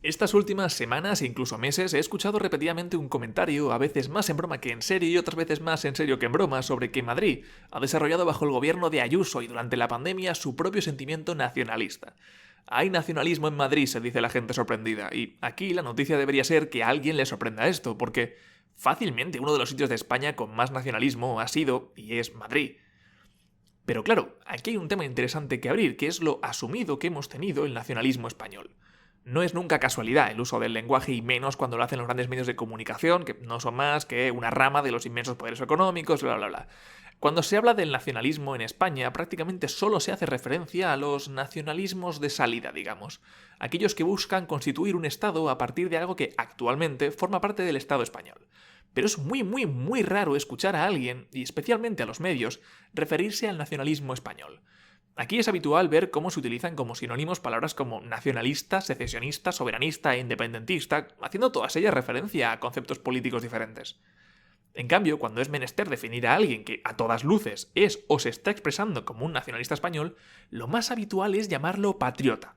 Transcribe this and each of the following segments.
Estas últimas semanas e incluso meses he escuchado repetidamente un comentario, a veces más en broma que en serio y otras veces más en serio que en broma, sobre que Madrid ha desarrollado bajo el gobierno de Ayuso y durante la pandemia su propio sentimiento nacionalista. Hay nacionalismo en Madrid, se dice la gente sorprendida, y aquí la noticia debería ser que a alguien le sorprenda esto, porque fácilmente uno de los sitios de España con más nacionalismo ha sido y es Madrid. Pero claro, aquí hay un tema interesante que abrir, que es lo asumido que hemos tenido el nacionalismo español. No es nunca casualidad el uso del lenguaje y menos cuando lo hacen los grandes medios de comunicación, que no son más que una rama de los inmensos poderes económicos, bla bla bla. Cuando se habla del nacionalismo en España, prácticamente solo se hace referencia a los nacionalismos de salida, digamos. Aquellos que buscan constituir un Estado a partir de algo que actualmente forma parte del Estado español. Pero es muy raro escuchar a alguien, y especialmente a los medios, referirse al nacionalismo español. Aquí es habitual ver cómo se utilizan como sinónimos palabras como nacionalista, secesionista, soberanista e independentista, haciendo todas ellas referencia a conceptos políticos diferentes. En cambio, cuando es menester definir a alguien que, a todas luces, es o se está expresando como un nacionalista español, lo más habitual es llamarlo patriota.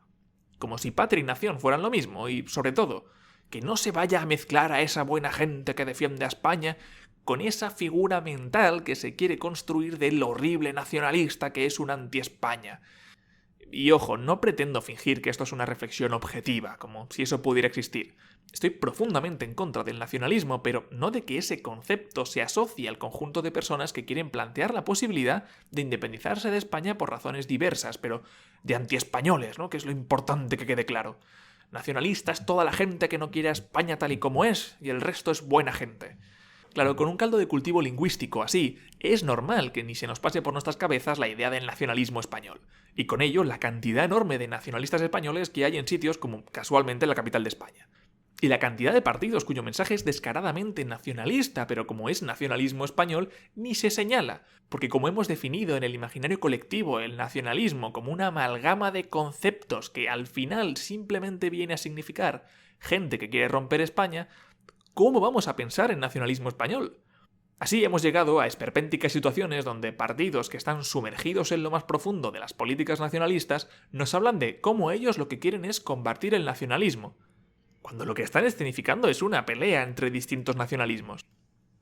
Como si patria y nación fueran lo mismo, y, sobre todo, que no se vaya a mezclar a esa buena gente que defiende a España con esa figura mental que se quiere construir del horrible nacionalista que es un anti-España. Y ojo, no pretendo fingir que esto es una reflexión objetiva, como si eso pudiera existir. Estoy profundamente en contra del nacionalismo, pero no de que ese concepto se asocie al conjunto de personas que quieren plantear la posibilidad de independizarse de España por razones diversas, pero de anti-españoles, ¿no? Que es lo importante que quede claro. Nacionalista es toda la gente que no quiere a España tal y como es, y el resto es buena gente. Claro, con un caldo de cultivo lingüístico así, es normal que ni se nos pase por nuestras cabezas la idea del nacionalismo español, y con ello la cantidad enorme de nacionalistas españoles que hay en sitios como casualmente la capital de España. Y la cantidad de partidos cuyo mensaje es descaradamente nacionalista, pero como es nacionalismo español, ni se señala, porque como hemos definido en el imaginario colectivo el nacionalismo como una amalgama de conceptos que al final simplemente viene a significar gente que quiere romper España, ¿cómo vamos a pensar en nacionalismo español? Así hemos llegado a esperpénticas situaciones donde partidos que están sumergidos en lo más profundo de las políticas nacionalistas nos hablan de cómo ellos lo que quieren es combatir el nacionalismo, cuando lo que están escenificando es una pelea entre distintos nacionalismos.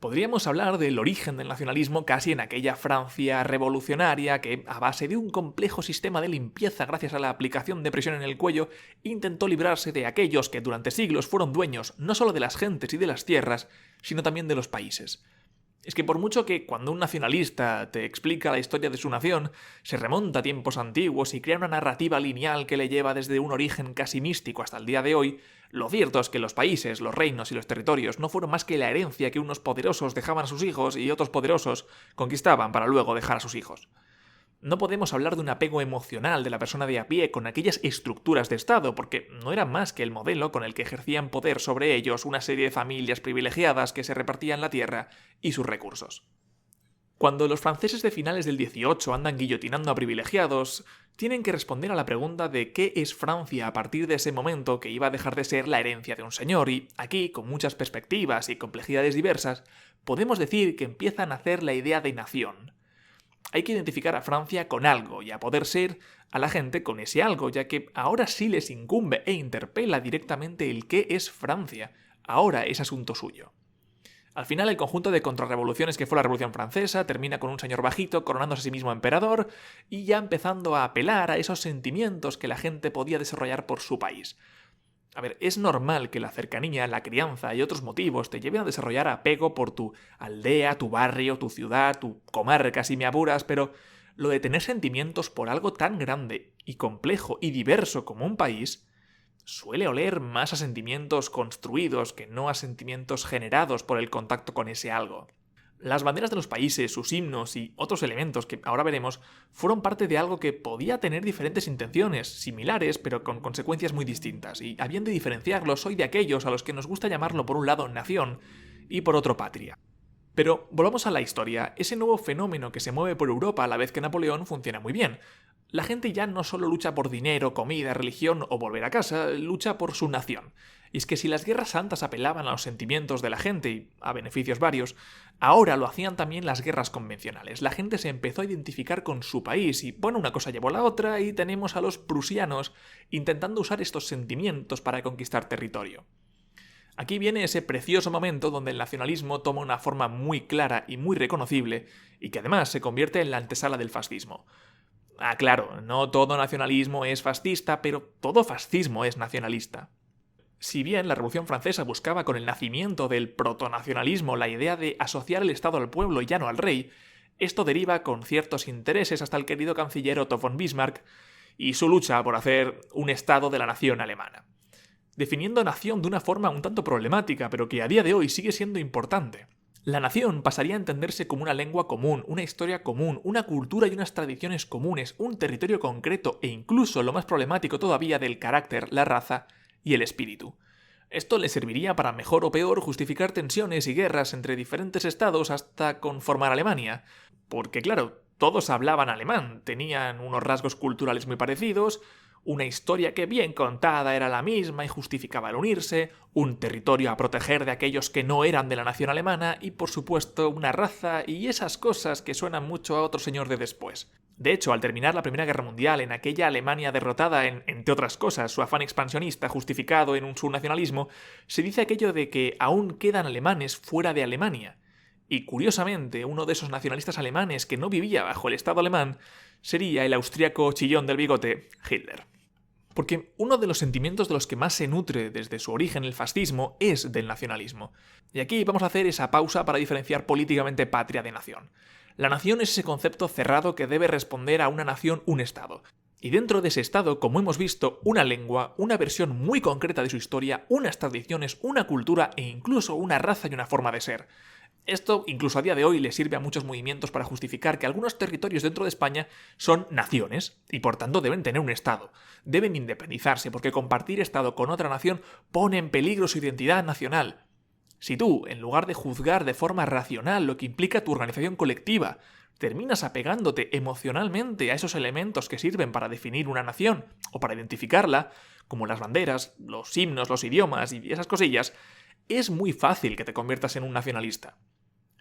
Podríamos hablar del origen del nacionalismo casi en aquella Francia revolucionaria que, a base de un complejo sistema de limpieza gracias a la aplicación de presión en el cuello, intentó librarse de aquellos que durante siglos fueron dueños no solo de las gentes y de las tierras, sino también de los países. Es que por mucho que cuando un nacionalista te explica la historia de su nación, se remonta a tiempos antiguos y crea una narrativa lineal que le lleva desde un origen casi místico hasta el día de hoy, lo cierto es que los países, los reinos y los territorios no fueron más que la herencia que unos poderosos dejaban a sus hijos y otros poderosos conquistaban para luego dejar a sus hijos. No podemos hablar de un apego emocional de la persona de a pie con aquellas estructuras de Estado, porque no era más que el modelo con el que ejercían poder sobre ellos una serie de familias privilegiadas que se repartían la tierra y sus recursos. Cuando los franceses de finales del 18 andan guillotinando a privilegiados, tienen que responder a la pregunta de qué es Francia a partir de ese momento que iba a dejar de ser la herencia de un señor, y aquí, con muchas perspectivas y complejidades diversas, podemos decir que empieza a nacer la idea de nación. Hay que identificar a Francia con algo y a poder ser a la gente con ese algo, ya que ahora sí les incumbe e interpela directamente el qué es Francia. Ahora es asunto suyo. Al final, el conjunto de contrarrevoluciones que fue la Revolución Francesa termina con un señor bajito coronándose a sí mismo emperador y ya empezando a apelar a esos sentimientos que la gente podía desarrollar por su país. A ver, es normal que la cercanía, la crianza y otros motivos te lleven a desarrollar apego por tu aldea, tu barrio, tu ciudad, tu comarca, si me apuras, pero lo de tener sentimientos por algo tan grande y complejo y diverso como un país suele oler más a sentimientos construidos que no a sentimientos generados por el contacto con ese algo. Las banderas de los países, sus himnos y otros elementos que ahora veremos fueron parte de algo que podía tener diferentes intenciones, similares pero con consecuencias muy distintas, y habían de diferenciarlos soy de aquellos a los que nos gusta llamarlo por un lado nación y por otro patria. Pero volvamos a la historia, ese nuevo fenómeno que se mueve por Europa a la vez que Napoleón funciona muy bien. La gente ya no solo lucha por dinero, comida, religión o volver a casa, lucha por su nación. Y es que si las guerras santas apelaban a los sentimientos de la gente y a beneficios varios, ahora lo hacían también las guerras convencionales. La gente se empezó a identificar con su país y, bueno, una cosa llevó a la otra y tenemos a los prusianos intentando usar estos sentimientos para conquistar territorio. Aquí viene ese precioso momento donde el nacionalismo toma una forma muy clara y muy reconocible y que además se convierte en la antesala del fascismo. Ah, claro, no todo nacionalismo es fascista, pero todo fascismo es nacionalista. Si bien la Revolución Francesa buscaba con el nacimiento del protonacionalismo la idea de asociar el Estado al pueblo y ya no al rey, esto deriva con ciertos intereses hasta el querido canciller Otto von Bismarck y su lucha por hacer un Estado de la nación alemana, definiendo nación de una forma un tanto problemática, pero que a día de hoy sigue siendo importante. La nación pasaría a entenderse como una lengua común, una historia común, una cultura y unas tradiciones comunes, un territorio concreto e incluso, lo más problemático todavía, del carácter, la raza y el espíritu. Esto le serviría para mejor o peor justificar tensiones y guerras entre diferentes estados hasta conformar Alemania. Porque claro, todos hablaban alemán, tenían unos rasgos culturales muy parecidos, una historia que bien contada era la misma y justificaba el unirse, un territorio a proteger de aquellos que no eran de la nación alemana y por supuesto una raza y esas cosas que suenan mucho a otro señor de después. De hecho, al terminar la Primera Guerra Mundial, en aquella Alemania derrotada entre otras cosas, su afán expansionista justificado en su nacionalismo, se dice aquello de que aún quedan alemanes fuera de Alemania. Y curiosamente, uno de esos nacionalistas alemanes que no vivía bajo el Estado alemán sería el austríaco chillón del bigote, Hitler. Porque uno de los sentimientos de los que más se nutre desde su origen el fascismo es del nacionalismo. Y aquí vamos a hacer esa pausa para diferenciar políticamente patria de nación. La nación es ese concepto cerrado que debe responder a una nación, un Estado. Y dentro de ese Estado, como hemos visto, una lengua, una versión muy concreta de su historia, unas tradiciones, una cultura e incluso una raza y una forma de ser. Esto, incluso a día de hoy, le sirve a muchos movimientos para justificar que algunos territorios dentro de España son naciones y por tanto deben tener un Estado. Deben independizarse porque compartir Estado con otra nación pone en peligro su identidad nacional. Si tú, en lugar de juzgar de forma racional lo que implica tu organización colectiva, terminas apegándote emocionalmente a esos elementos que sirven para definir una nación o para identificarla, como las banderas, los himnos, los idiomas y esas cosillas, es muy fácil que te conviertas en un nacionalista.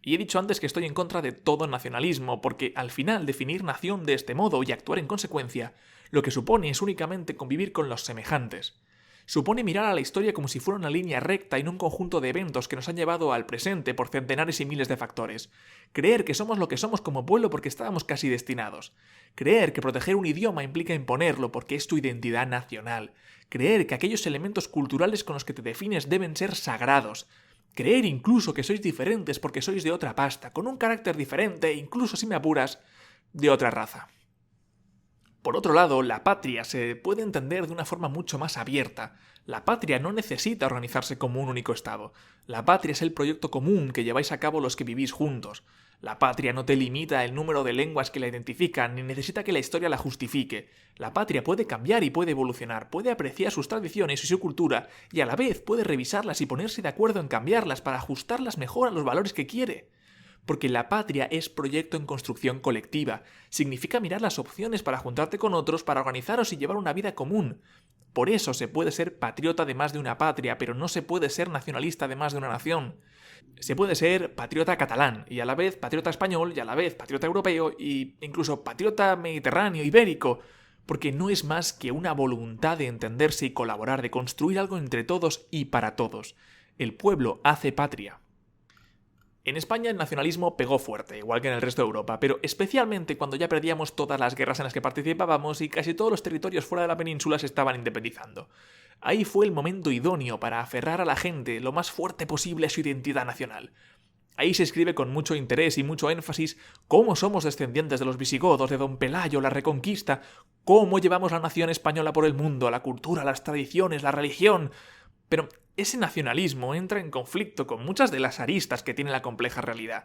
Y he dicho antes que estoy en contra de todo nacionalismo, porque al final definir nación de este modo y actuar en consecuencia, lo que supone es únicamente convivir con los semejantes. Supone mirar a la historia como si fuera una línea recta y no un conjunto de eventos que nos han llevado al presente por centenares y miles de factores. Creer que somos lo que somos como pueblo porque estábamos casi destinados. Creer que proteger un idioma implica imponerlo porque es tu identidad nacional. Creer que aquellos elementos culturales con los que te defines deben ser sagrados. Creer incluso que sois diferentes porque sois de otra pasta, con un carácter diferente e incluso, si me apuras, de otra raza. Por otro lado, la patria se puede entender de una forma mucho más abierta. La patria no necesita organizarse como un único Estado. La patria es el proyecto común que lleváis a cabo los que vivís juntos. La patria no te limita el número de lenguas que la identifican, ni necesita que la historia la justifique. La patria puede cambiar y puede evolucionar, puede apreciar sus tradiciones y su cultura, y a la vez puede revisarlas y ponerse de acuerdo en cambiarlas para ajustarlas mejor a los valores que quiere. Porque la patria es proyecto en construcción colectiva. Significa mirar las opciones para juntarte con otros, para organizaros y llevar una vida común. Por eso se puede ser patriota de más de una patria, pero no se puede ser nacionalista de más de una nación. Se puede ser patriota catalán, y a la vez patriota español, y a la vez patriota europeo, e incluso patriota mediterráneo, ibérico, porque no es más que una voluntad de entenderse y colaborar, de construir algo entre todos y para todos. El pueblo hace patria. En España el nacionalismo pegó fuerte, igual que en el resto de Europa, pero especialmente cuando ya perdíamos todas las guerras en las que participábamos y casi todos los territorios fuera de la península se estaban independizando. Ahí fue el momento idóneo para aferrar a la gente lo más fuerte posible a su identidad nacional. Ahí se escribe con mucho interés y mucho énfasis cómo somos descendientes de los visigodos, de Don Pelayo, la Reconquista, cómo llevamos la nación española por el mundo, la cultura, las tradiciones, la religión. Pero ese nacionalismo entra en conflicto con muchas de las aristas que tiene la compleja realidad.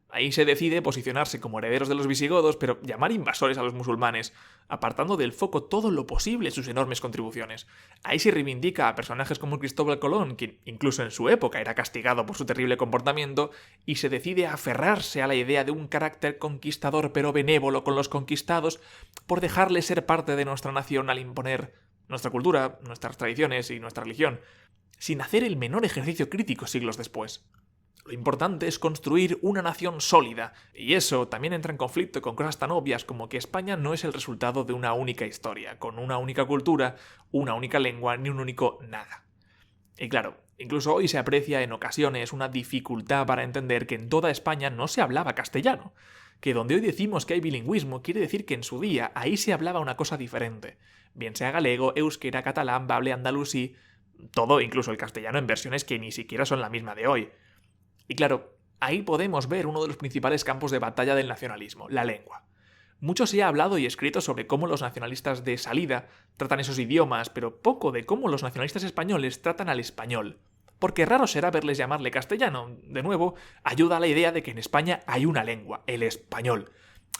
Ahí se decide posicionarse como herederos de los visigodos, pero llamar invasores a los musulmanes, apartando del foco todo lo posible sus enormes contribuciones. Ahí se reivindica a personajes como Cristóbal Colón, quien incluso en su época era castigado por su terrible comportamiento, y se decide aferrarse a la idea de un carácter conquistador pero benévolo con los conquistados por dejarles ser parte de nuestra nación al imponer nuestra cultura, nuestras tradiciones y nuestra religión. sin hacer el menor ejercicio crítico siglos después. Lo importante es construir una nación sólida, y eso también entra en conflicto con cosas tan obvias como que España no es el resultado de una única historia, con una única cultura, una única lengua, ni un único nada. Y claro, incluso hoy se aprecia en ocasiones una dificultad para entender que en toda España no se hablaba castellano, que donde hoy decimos que hay bilingüismo quiere decir que en su día ahí se hablaba una cosa diferente, bien sea galego, euskera, catalán, bable, andalusí, todo, incluso el castellano en versiones que ni siquiera son la misma de hoy. Y claro, ahí podemos ver uno de los principales campos de batalla del nacionalismo, la lengua. Mucho se ha hablado y escrito sobre cómo los nacionalistas de salida tratan esos idiomas, pero poco de cómo los nacionalistas españoles tratan al español. Porque raro será verles llamarle castellano. De nuevo, ayuda a la idea de que en España hay una lengua, el español.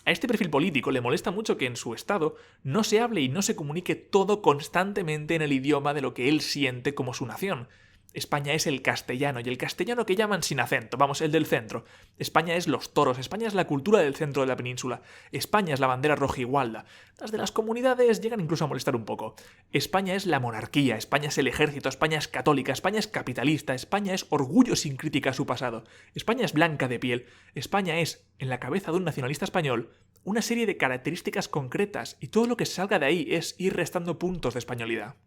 A este perfil político le molesta mucho que en su estado no se hable y no se comunique todo constantemente en el idioma de lo que él siente como su nación. España es el castellano, y el castellano que llaman sin acento, vamos, el del centro. España es los toros, España es la cultura del centro de la península, España es la bandera rojigualda. Las de las comunidades llegan incluso a molestar un poco. España es la monarquía, España es el ejército, España es católica, España es capitalista, España es orgullo sin crítica a su pasado, España es blanca de piel, España es, en la cabeza de un nacionalista español, una serie de características concretas, y todo lo que salga de ahí es ir restando puntos de españolidad.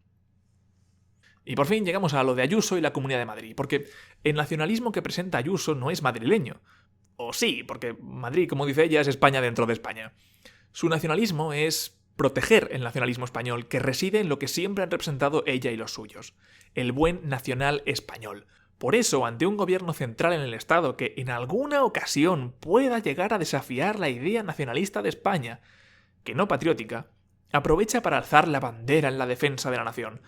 Y por fin llegamos a lo de Ayuso y la Comunidad de Madrid, porque el nacionalismo que presenta Ayuso no es madrileño. O sí, porque Madrid, como dice ella, es España dentro de España. Su nacionalismo es proteger el nacionalismo español, que reside en lo que siempre han representado ella y los suyos, el buen nacional español. Por eso, ante un gobierno central en el Estado que en alguna ocasión pueda llegar a desafiar la idea nacionalista de España, que no patriótica, aprovecha para alzar la bandera en la defensa de la nación.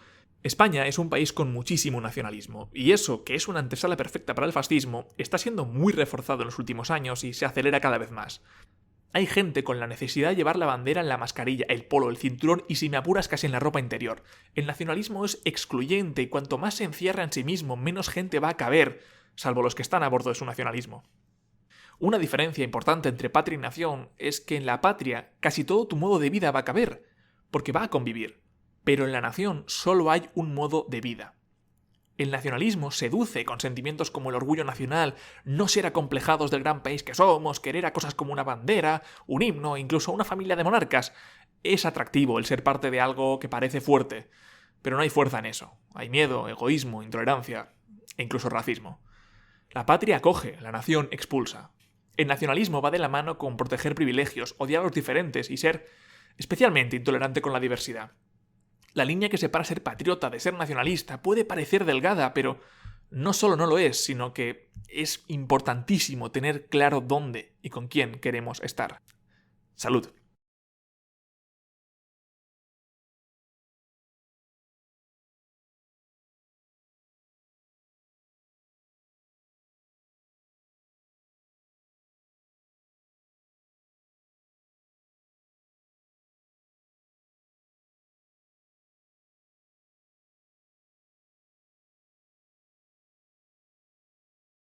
España es un país con muchísimo nacionalismo, y eso, que es una antesala perfecta para el fascismo, está siendo muy reforzado en los últimos años y se acelera cada vez más. Hay gente con la necesidad de llevar la bandera en la mascarilla, el polo, el cinturón y, si me apuras, casi en la ropa interior. El nacionalismo es excluyente y cuanto más se encierra en sí mismo, menos gente va a caber, salvo los que están a bordo de su nacionalismo. Una diferencia importante entre patria y nación es que en la patria casi todo tu modo de vida va a caber, porque va a convivir. Pero en la nación solo hay un modo de vida. El nacionalismo seduce con sentimientos como el orgullo nacional, no ser acomplejados del gran país que somos, querer a cosas como una bandera, un himno, incluso una familia de monarcas. Es atractivo el ser parte de algo que parece fuerte, pero no hay fuerza en eso. Hay miedo, egoísmo, intolerancia e incluso racismo. La patria acoge, la nación expulsa. El nacionalismo va de la mano con proteger privilegios, odiar a los diferentes y ser especialmente intolerante con la diversidad. La línea que separa ser patriota de ser nacionalista puede parecer delgada, pero no solo no lo es, sino que es importantísimo tener claro dónde y con quién queremos estar. ¡Salud!